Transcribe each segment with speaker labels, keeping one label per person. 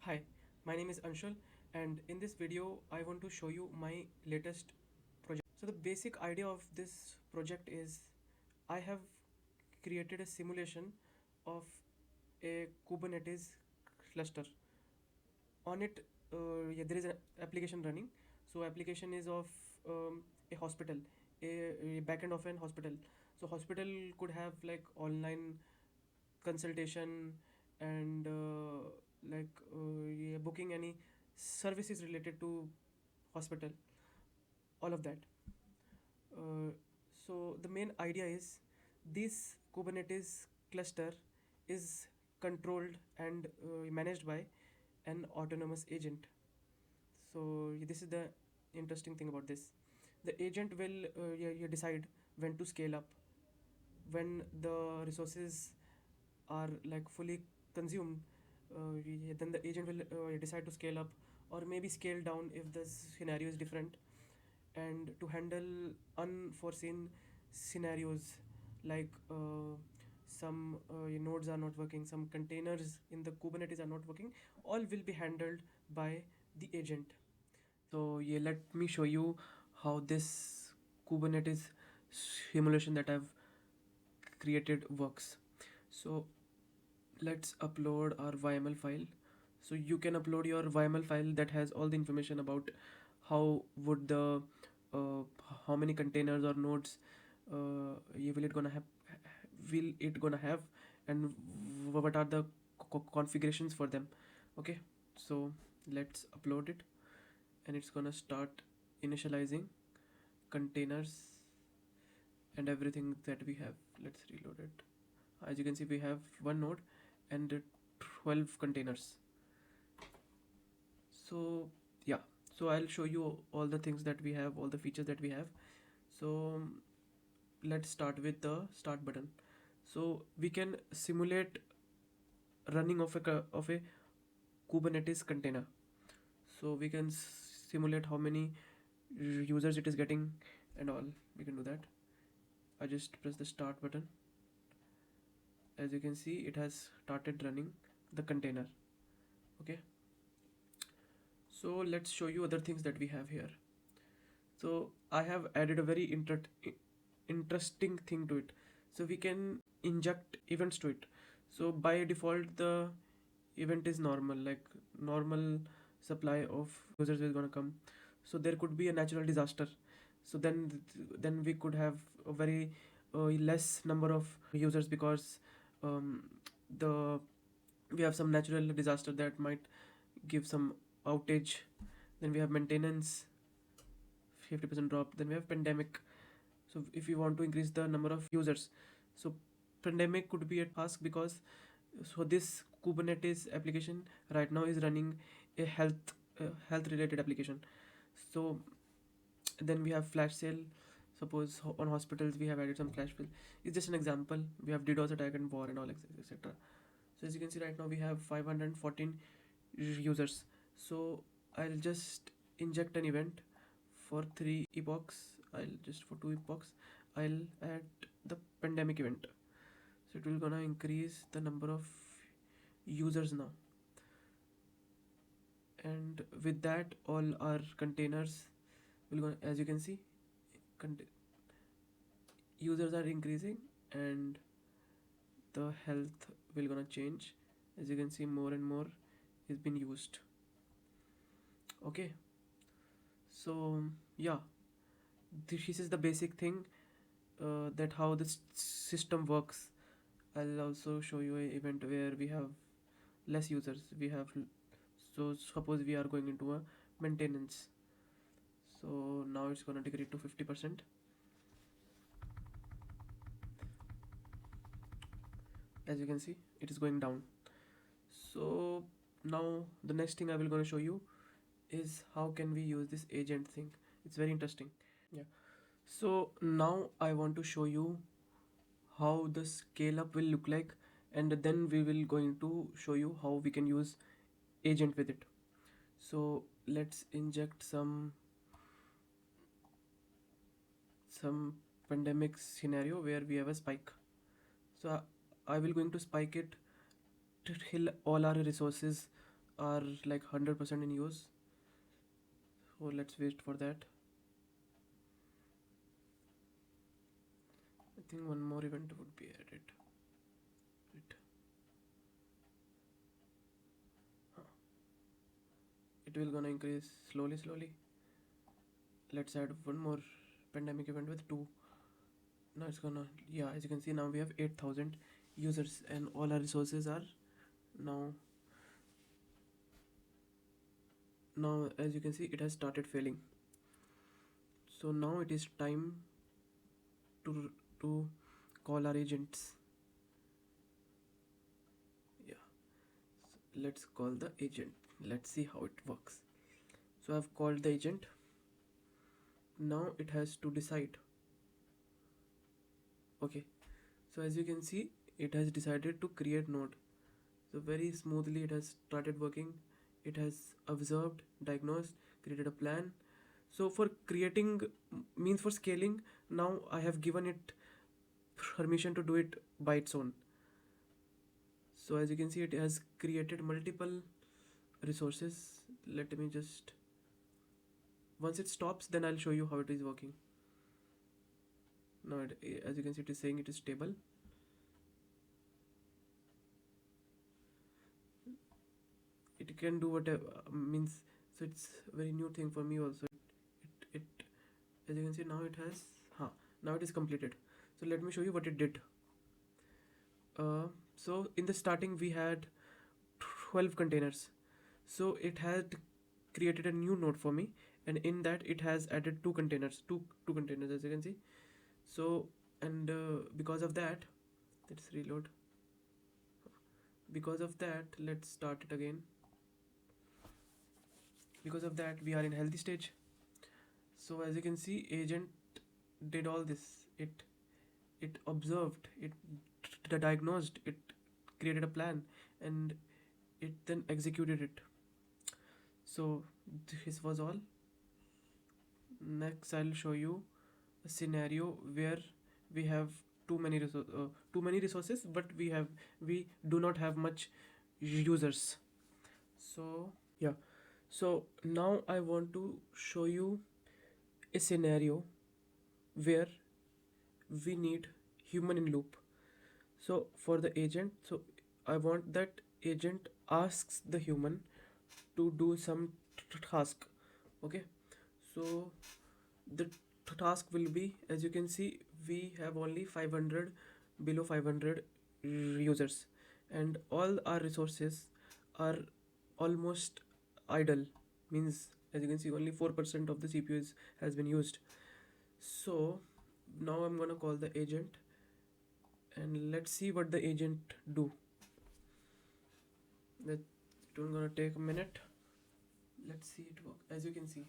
Speaker 1: Hi, my name is Anshul, and in this video I want to show you my latest project. So the basic idea of this project is I have created a simulation of a Kubernetes cluster. On it, yeah, there is an application running. So application is of a hospital, a backend of an hospital. So hospital could have like online consultation and yeah, booking any services related to hospital, all of that. So the main idea is this Kubernetes cluster is controlled and managed by an autonomous agent. So this is the interesting thing about this. The agent will yeah, decide when to scale up, when the resources are like fully consumed. Yeah, then the agent will decide to scale up or maybe scale down if the scenario is different. And to handle unforeseen scenarios like some nodes are not working, some containers in the Kubernetes are not working, all will be handled by the agent. So yeah, let me show you how this Kubernetes simulation that I've created works. So let's upload our YML file. So you can upload your YML file that has all the information about how would the uh, how many containers or nodes will it gonna have, and what are the configurations for them. Okay, so let's upload it, and it's gonna start initializing containers and everything that we have. Let's reload it. As you can see, we have one node and 12 containers. So yeah, so I'll show you all the things that we have, all the features that we have. So let's start with the start button. So we can simulate running of a Kubernetes container. So we can simulate how many users it is getting and all. We can do that. I just press the start button. As you can see, it has started running the container. Okay, so let's show you other things that we have here. So I have added a very interesting thing to it. So we can inject events to it. So by default the event is normal, like normal supply of users is gonna come. So there could be a natural disaster. So then we could have a very less number of users because the we have some natural disaster that might give some outage. Then we have maintenance, 50% drop. Then we have pandemic. So if you want to increase the number of users, so pandemic could be a task because so this Kubernetes application right now is running a health related application. So then we have flash sale. Suppose on hospitals we have added some flash sale. It's just an example. We have DDoS attack and war and all etc. So as you can see right now we have 514 users. So I'll just inject an event for 3 epochs. I'll just for 2 epochs I'll add the pandemic event. So it will gonna increase the number of users now, and with that all our containers will go. As you can see, users are increasing and the health will gonna change. As you can see, more and more is being used. Okay, so yeah, this is the basic thing, that how this system works. I'll also show you a event where we have less users. We have, so suppose we are going into a maintenance. So now it's gonna decrease to 50%. As you can see, it is going down. So now the next thing I will gonna show you is how can we use this agent thing. It's very interesting. Yeah, so now I want to show you how the scale up will look like, and then we will going to show you how we can use agent with it. So let's inject some pandemic scenario where we have a spike. So I will going to spike it to kill all our resources are like 100% in use. So let's wait for that. I think one more event would be added. It, huh, it will gonna increase slowly. Let's add one more pandemic event with two. Now it's gonna, yeah, as you can see now we have 8,000 users and all our resources are now now as you can see it has started failing. So now it is time to call our agents. Yeah, so let's call the agent. Let's see how it works. So I've called the agent. Now it has to decide. Okay, so as you can see it has decided to create node. So very smoothly it has started working. It has observed, diagnosed, created a plan. So for creating means for scaling, now I have given it permission to do it by its own. So as you can see it has created multiple resources. Let me just, once it stops then I'll show you how it is working. Now as you can see it is saying it is stable. It can do whatever means, so it's a very new thing for me also. It as you can see now it has now it is completed. So let me show you what it did. So in the starting we had 12 containers. So it had created a new node for me, and in that it has added two containers as you can see. So and because of that, let's reload. Because of that, let's start it again. Because of that we are in healthy stage. So as you can see agent did all this. It observed, it diagnosed, it created a plan, and it then executed it. So this was all. Next I'll show you a scenario where we have too many resources, but we do not have much users. So yeah, so now I want to show you a scenario where we need human in loop. So for the agent, so I want that agent asks the human to do some task. Okay, so the task will be, as you can see we have only 500, below 500 users, and all our resources are almost idle, means as you can see only 4% of the CPUs has been used. So now I'm gonna call the agent and let's see what the agent do. That it's gonna take a minute. Let's see it work. As you can see,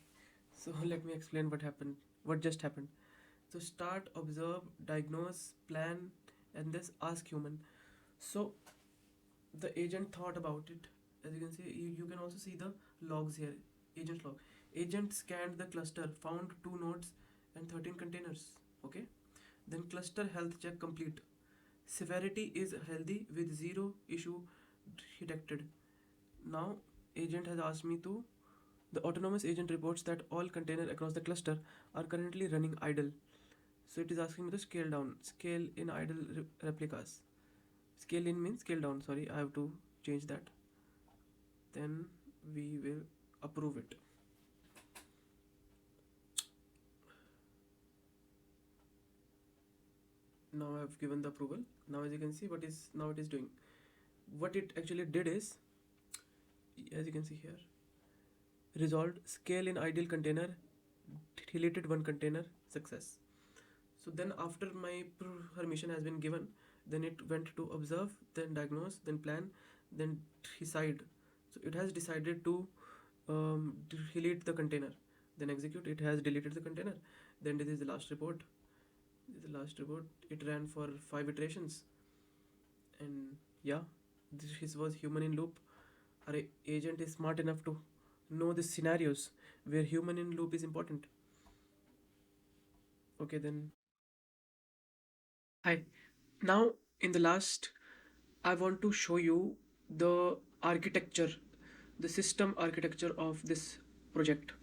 Speaker 1: so let me explain what just happened. So start, observe, diagnose, plan, and this ask human. So the agent thought about it. As you can see, you can also see the logs here. Agent log. Agent scanned the cluster, found 2 nodes and 13 containers. Okay. Then cluster health check complete. Severity is healthy with 0 issue detected. Now agent has asked me to, the autonomous agent reports that all containers across the cluster are currently running idle. So it is asking me to scale down, scale in idle replicas. Scale in means scale down, sorry, I have to change that. Then we will approve it. Now I have given the approval. Now as you can see what is now it is doing. What it actually did is, as you can see here, resolved scale in ideal container, deleted one container, success. So then after my permission has been given, then it went to observe, then diagnose, then plan, then decide. So it has decided to delete the container, then execute. It has deleted the container. Then this is the last report. This is the last report. It ran for 5 iterations, and yeah, this was human in loop. Our agent is smart enough to know the scenarios where human in loop is important. Okay, then hi. Now in the last, I want to show you the architecture. the system architecture of this project.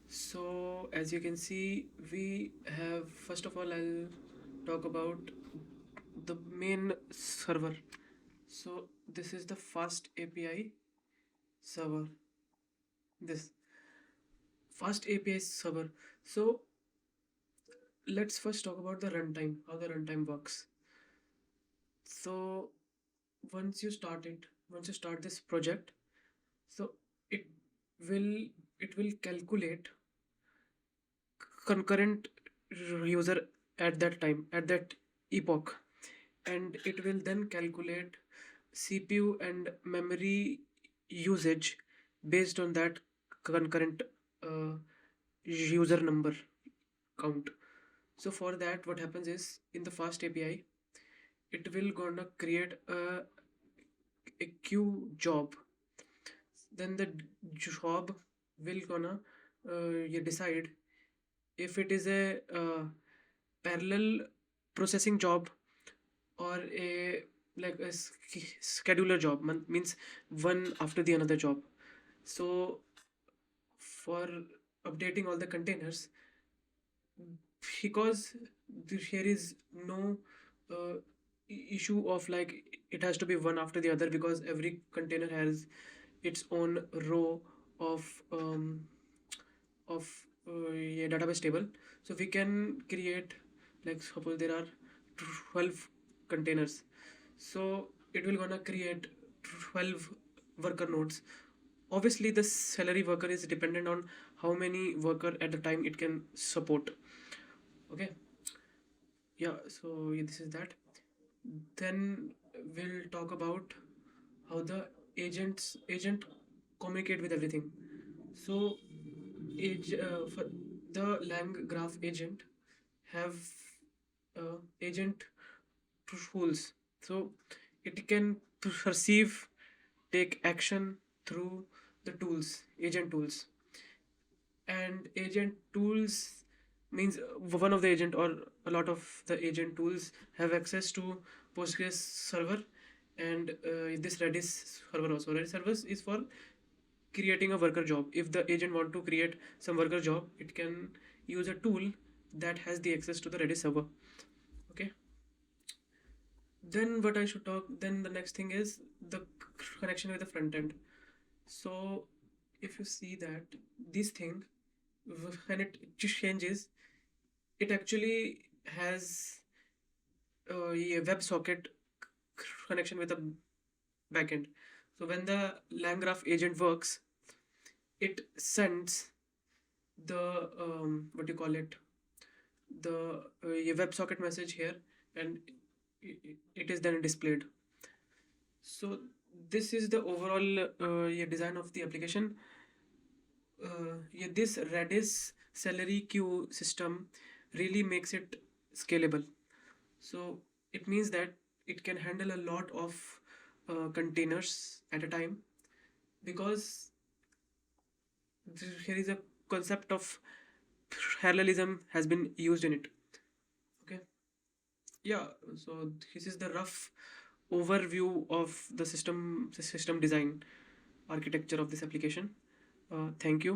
Speaker 1: So as you can see, we have, first of all, I'll talk about the main server. So this is the fast API server. This fast API server. So let's first talk about the runtime, how the runtime works. So once you start it, once you start this project, so it will it will calculate concurrent user at that time, at that epoch, and it will then calculate CPU and memory usage based on that concurrent uh, user number count. So for that, what happens is, in the fast API, it will gonna create a queue job. Then the job will gonna you decide if it is a parallel processing job or a like a scheduler job, means one after the another job. So for updating all the containers, because here is no uh, issue of like it has to be one after the other, because every container has its own row of a database table. So we can create, like suppose there are 12 containers, so it will gonna create 12 worker nodes. Obviously the salary worker is dependent on how many worker at the time it can support. Okay, yeah, so yeah, this is that. Then we'll talk about how the agent communicate with everything. So for the LangGraph agent have agent tools. So it can perceive, take action through the tools, agent tools. And agent tools means one of the agent or a lot of the agent tools have access to Postgres server, and this Redis server also. Redis server is for creating a worker job. If the agent want to create some worker job, it can use a tool that has the access to the Redis server. Okay, then what I should talk, then the next thing is the connection with the front end. So if you see that this thing, when it just changes, it actually has a WebSocket connection with a backend. So when the LangGraph agent works, it sends the what do you call it, the WebSocket message here, and it is then displayed. So this is the overall design of the application. Yeah, this Redis salary queue system really makes it scalable. So it means that it can handle a lot of containers at a time, because here is a concept of parallelism has been used in it. Okay, yeah, so this is the rough overview of the system design architecture of this application. Thank you.